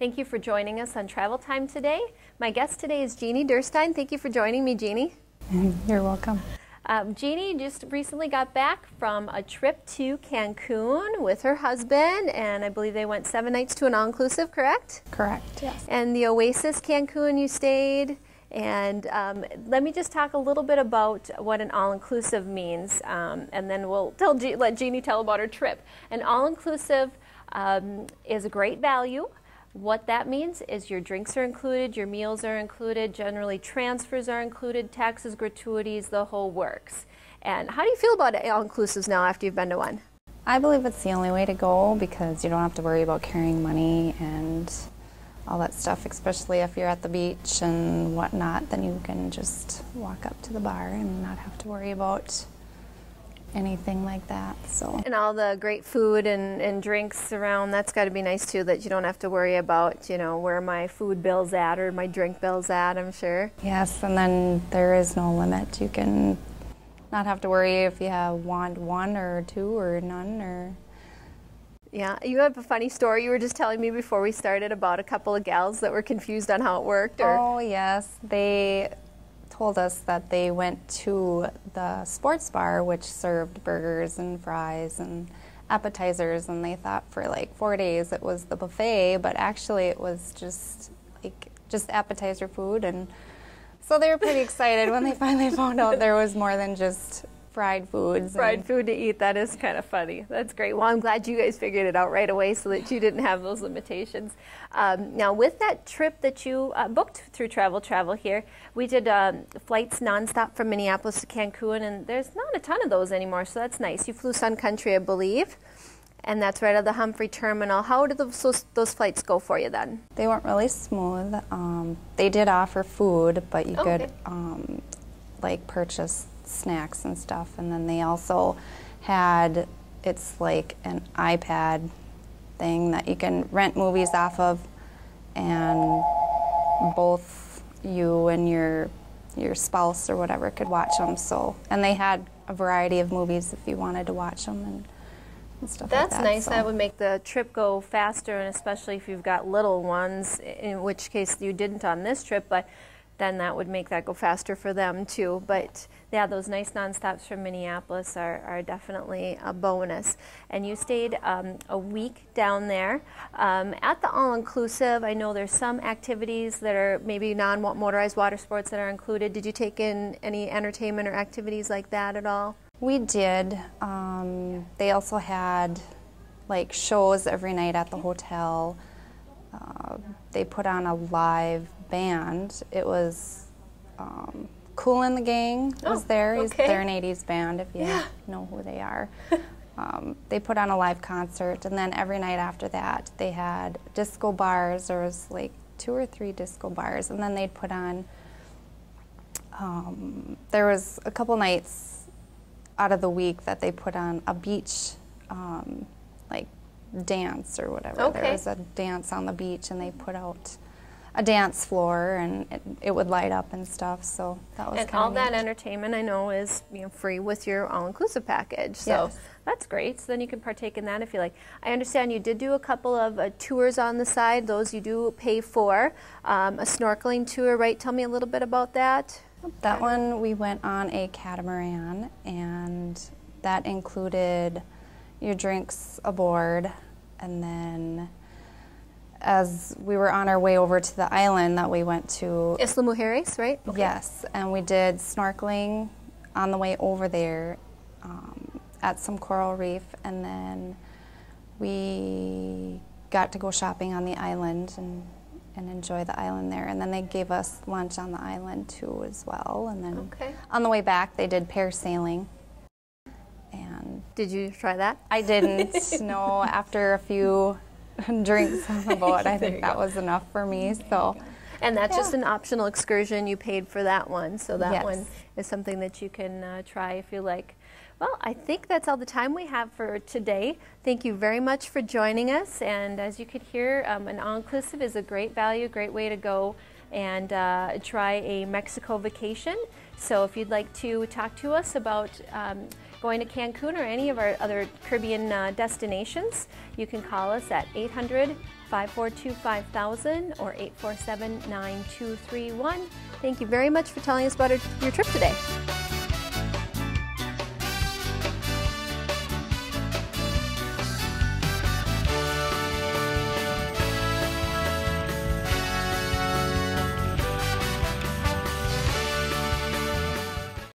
Thank you for joining us on Travel Time today. My guest today is Jeannie Durstein. Thank you for joining me, Jeannie. You're welcome. Jeannie just recently got back from a trip to Cancun with her husband, and I believe they went 7 nights to an all-inclusive, correct? Correct, yes. And the Oasis Cancun you stayed. And let me just talk a little bit about what an all-inclusive means, and then we'll let Jeannie tell about her trip. An all-inclusive is a great value. What that means is your drinks are included, your meals are included, generally transfers are included, taxes, gratuities, the whole works. And how do you feel about all-inclusives now after you've been to one? I believe it's the only way to go because you don't have to worry about carrying money and all that stuff, especially if you're at the beach and whatnot, then you can just walk up to the bar and not have to worry about anything like that. So. And all the great food and drinks around, that's got to be nice too, that you don't have to worry about, you know, where my food bill's at or my drink bill's at, I'm sure. Yes, and then there is no limit. You can not have to worry if you want one or two or none or... Yeah, you have a funny story you were just telling me before we started about a couple of gals that were confused on how it worked. Or... Oh, yes. They told us that they went to the sports bar, which served burgers and fries and appetizers, and they thought for like 4 days it was the buffet, but actually it was just appetizer food. And so they were pretty excited when they finally found out there was more than just fried foods. Fried food to eat, that is kind of funny. That's great. Well, I'm glad you guys figured it out right away so that you didn't have those limitations. Now, with that trip that you booked through Travel here, we did flights nonstop from Minneapolis to Cancun, and there's not a ton of those anymore, so that's nice. You flew Sun Country, I believe, and that's right at the Humphrey Terminal. How did those flights go for you then? They weren't really smooth. They did offer food, but you could like purchase snacks and stuff, and then they also had, it's like an iPad thing that you can rent movies off of, and both you and your spouse or whatever could watch them. So, and they had a variety of movies if you wanted to watch them and stuff like that. That's nice. So. That would make the trip go faster, and especially if you've got little ones, in which case you didn't on this trip, but then that would make that go faster for them too. But yeah, those nice nonstops from Minneapolis are definitely a bonus. And you stayed a week down there. At the all-inclusive, I know there's some activities that are maybe non-motorized water sports that are included. Did you take in any entertainment or activities like that at all? We did. They also had like shows every night at the hotel. They put on a live band. It was Kool and the Gang was there. They're an 80s band if you know who they are. They put on a live concert, and then every night after that they had disco bars. There was like 2 or 3 disco bars, and then they'd put on, there was a couple nights out of the week that they put on a beach like dance or whatever. There was a dance on the beach, and they put out a dance floor, and it would light up and stuff. So that was kind of neat. And all that entertainment I know is free with your all-inclusive package. So that's great. So then you can partake in that if you like. I understand you did do a couple of tours on the side. Those you do pay for. A snorkeling tour, right? Tell me a little bit about that. That one we went on a catamaran, and that included your drinks aboard, and then as we were on our way over to the island that we went to... Isla Mujeres, right? Okay. Yes, and we did snorkeling on the way over there at some coral reef, and then we got to go shopping on the island and enjoy the island there. And then they gave us lunch on the island too as well. And then on the way back they did parasailing. And did you try that? I didn't. No, after a few drinks on the boat, I think that was enough for me. So, and that's just an optional excursion. You paid for that one, so that one is something that you can try if you like. Well, I think that's all the time we have for today. Thank you very much for joining us. And as you could hear, an all-inclusive is a great value, great way to go and try a Mexico vacation. So if you'd like to talk to us about going to Cancun or any of our other Caribbean destinations, you can call us at 800-542-5000 or 847-9231. Thank you very much for telling us about your trip today.